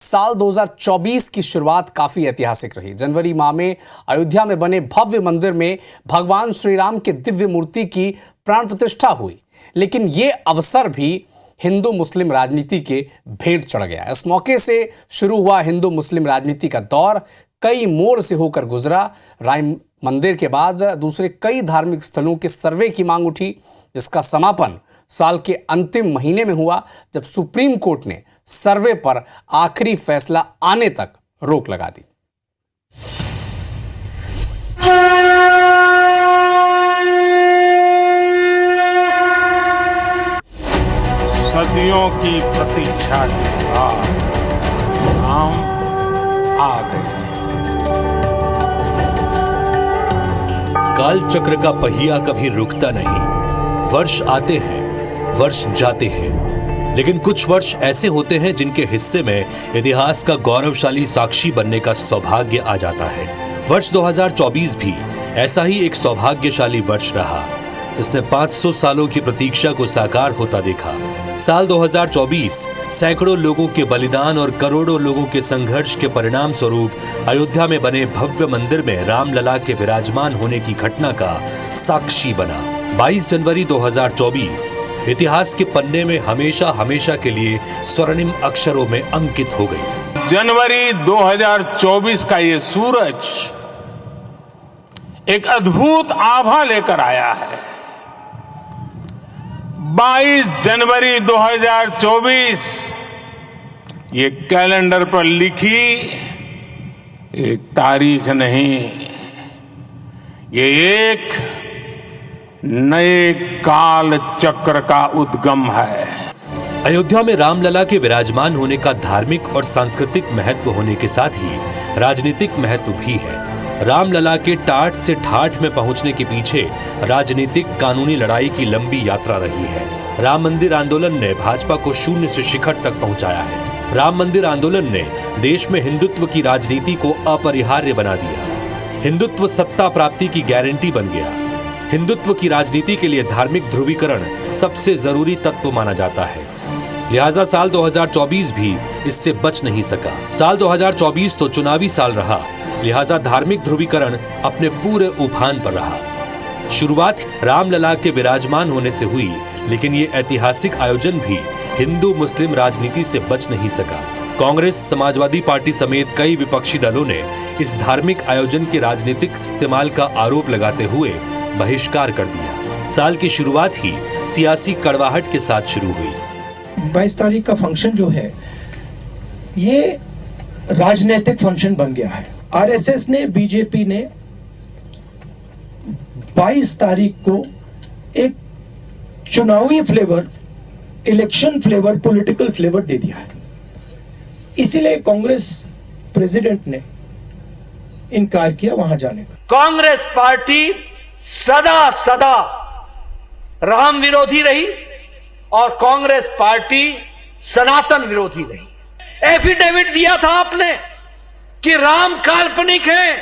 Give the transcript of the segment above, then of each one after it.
साल 2024 की शुरुआत काफी ऐतिहासिक रही। जनवरी माह में अयोध्या में बने भव्य मंदिर में भगवान श्री राम के दिव्य मूर्ति की प्राण प्रतिष्ठा हुई, लेकिन ये अवसर भी हिंदू मुस्लिम राजनीति के भेंट चढ़ गया। इस मौके से शुरू हुआ हिंदू मुस्लिम राजनीति का दौर कई मोड़ से होकर गुजरा। राम मंदिर के बाद दूसरे कई धार्मिक स्थलों के सर्वे की मांग उठी, जिसका समापन साल के अंतिम महीने में हुआ, जब सुप्रीम कोर्ट ने सर्वे पर आखिरी फैसला आने तक रोक लगा दी। सदियों की प्रतीक्षा के बाद हम आ गए। काल चक्र का पहिया कभी रुकता नहीं। वर्ष आते हैं, वर्ष जाते हैं, लेकिन कुछ वर्ष ऐसे होते हैं जिनके हिस्से में इतिहास का गौरवशाली साक्षी बनने का सौभाग्य आ जाता है। वर्ष 2024 भी ऐसा ही एक सौभाग्यशाली वर्ष रहा, जिसने 500 सालों की प्रतीक्षा को साकार होता देखा। साल 2024 सैकड़ों लोगों के बलिदान और करोड़ों लोगों के संघर्ष के परिणाम स्वरूप अयोध्या में बने भव्य मंदिर में रामलला के विराजमान होने की घटना का साक्षी बना। 22 जनवरी 2024 इतिहास के पन्ने में हमेशा हमेशा के लिए स्वर्णिम अक्षरों में अंकित हो गई। जनवरी 2024 का ये सूरज एक अद्भुत आभा लेकर आया है। 22 जनवरी 2024 ये कैलेंडर पर लिखी एक तारीख नहीं, ये एक नए काल चक्र का उद्गम है। अयोध्या में रामलला के विराजमान होने का धार्मिक और सांस्कृतिक महत्व होने के साथ ही राजनीतिक महत्व भी है। रामलला के टाट से ठाठ में पहुंचने के पीछे राजनीतिक कानूनी लड़ाई की लंबी यात्रा रही है। राम मंदिर आंदोलन ने भाजपा को शून्य से शिखर तक पहुंचाया है। राम मंदिर आंदोलन ने देश में हिंदुत्व की राजनीति को अपरिहार्य बना दिया। हिंदुत्व सत्ता प्राप्ति की गारंटी बन गया। हिंदुत्व की राजनीति के लिए धार्मिक ध्रुवीकरण सबसे जरूरी तत्व माना जाता है। लिहाजा साल 2024 भी इससे बच नहीं सका। साल 2024 तो चुनावी साल रहा, लिहाजा धार्मिक ध्रुवीकरण अपने पूरे उफान पर रहा। शुरुआत रामलला के विराजमान होने से हुई, लेकिन ये ऐतिहासिक आयोजन भी हिंदू मुस्लिम राजनीति से बच नहीं सका। कांग्रेस, समाजवादी पार्टी समेत कई विपक्षी दलों ने इस धार्मिक आयोजन के राजनीतिक इस्तेमाल का आरोप लगाते हुए बहिष्कार कर दिया। साल की शुरुआत ही सियासी कड़वाहट के साथ शुरू हुई। 22 तारीख का फंक्शन जो है ये राजनीतिक फंक्शन बन गया है। आरएसएस ने, बीजेपी ने 22 तारीख को एक चुनावी flavour, election flavour, political flavour दे दिया है। इसीलिए कांग्रेस प्रेसिडेंट ने इनकार किया वहां जाने का। कांग्रेस पार्टी सदा सदा राम विरोधी रही और कांग्रेस पार्टी सनातन विरोधी रही। एफिडेविट दिया था आपने कि राम काल्पनिक है,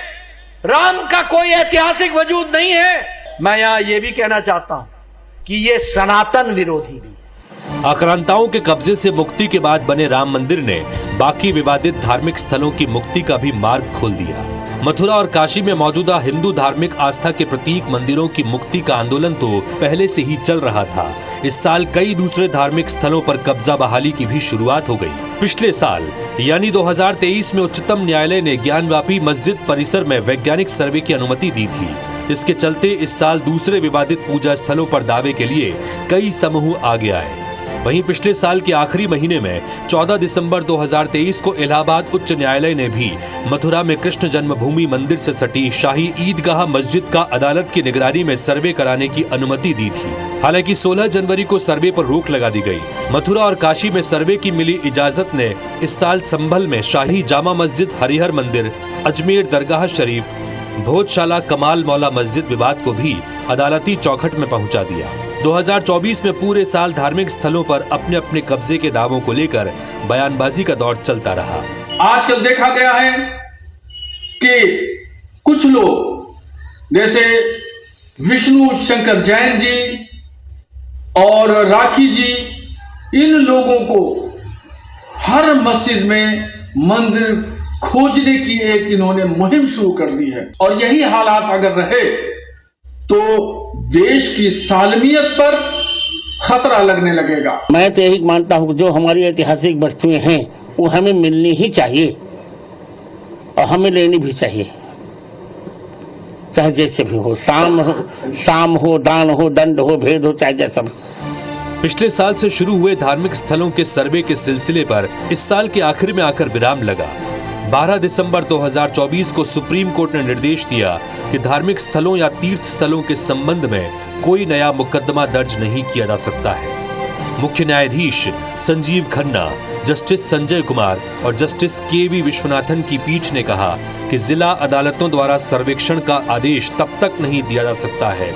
राम का कोई ऐतिहासिक वजूद नहीं है। मैं यहां यह भी कहना चाहता हूं कि यह सनातन विरोधी भी है। आक्रांताओं के कब्जे से मुक्ति के बाद बने राम मंदिर ने बाकी विवादित धार्मिक स्थलों की मुक्ति का भी मार्ग खोल दिया। मथुरा और काशी में मौजूदा हिंदू धार्मिक आस्था के प्रतीक मंदिरों की मुक्ति का आंदोलन तो पहले से ही चल रहा था। इस साल कई दूसरे धार्मिक स्थलों पर कब्जा बहाली की भी शुरुआत हो गई। पिछले साल यानी 2023 में उच्चतम न्यायालय ने ज्ञानवापी मस्जिद परिसर में वैज्ञानिक सर्वे की अनुमति दी थी, जिसके चलते इस साल दूसरे विवादित पूजा स्थलों पर दावे के लिए कई समूह आगे आए। वहीं पिछले साल के आखिरी महीने में 14 दिसंबर 2023 को इलाहाबाद उच्च न्यायालय ने भी मथुरा में कृष्ण जन्मभूमि मंदिर से सटी शाही ईदगाह मस्जिद का अदालत की निगरानी में सर्वे कराने की अनुमति दी थी। हालांकि 16 जनवरी को सर्वे पर रोक लगा दी गई। मथुरा और काशी में सर्वे की मिली इजाजत ने इस साल संभल में शाही जामा मस्जिद, हरिहर मंदिर, अजमेर दरगाह शरीफ, भोजशाला कमाल मौला मस्जिद विवाद को भी अदालती चौखट में पहुंचा दिया। 2024 में पूरे साल धार्मिक स्थलों पर अपने अपने कब्जे के दावों को लेकर बयानबाजी का दौर चलता रहा। आजकल देखा गया है कि कुछ लोग जैसे विष्णु शंकर जैन जी और राखी जी, इन लोगों को हर मस्जिद में मंदिर खोजने की एक इन्होंने मुहिम शुरू कर दी है और यही हालात अगर रहे तो देश की सालमियत पर खतरा लगने लगेगा। मैं तो यही मानता हूँ कि जो हमारी ऐतिहासिक वस्तुएं हैं वो हमें मिलनी ही चाहिए और हमें लेनी भी चाहिए, चाहे जैसे भी हो, साम हो, दान हो, दंड हो, भेद हो, चाहे जैसा भी। पिछले साल से शुरू हुए धार्मिक स्थलों के सर्वे के सिलसिले पर इस साल के आखिर में आकर विराम लगा। 12 दिसंबर 2024 को सुप्रीम कोर्ट ने निर्देश दिया कि धार्मिक स्थलों या तीर्थ स्थलों के संबंध में कोई नया मुकदमा दर्ज नहीं किया जा सकता है। मुख्य न्यायाधीश संजीव खन्ना, जस्टिस संजय कुमार और जस्टिस के.वी. विश्वनाथन की पीठ ने कहा कि जिला अदालतों द्वारा सर्वेक्षण का आदेश तब तक नहीं दिया जा सकता है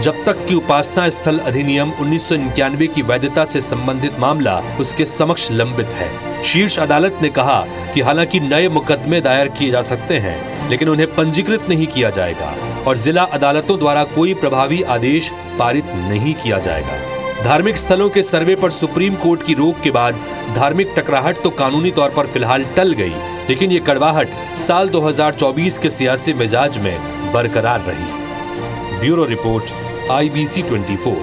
जब तक कि उपासना स्थल अधिनियम 1991 की वैधता से संबंधित मामला उसके समक्ष लंबित है। शीर्ष अदालत ने कहा कि हालांकि नए मुकदमे दायर किए जा सकते हैं लेकिन उन्हें पंजीकृत नहीं किया जाएगा और जिला अदालतों द्वारा कोई प्रभावी आदेश पारित नहीं किया जाएगा। धार्मिक स्थलों के सर्वे पर सुप्रीम कोर्ट की रोक के बाद धार्मिक टकराहट तो कानूनी तौर पर फिलहाल टल गई, लेकिन ये कड़वाहट साल 2024 के सियासी मिजाज में बरकरार रही। Bureau report IBC 24।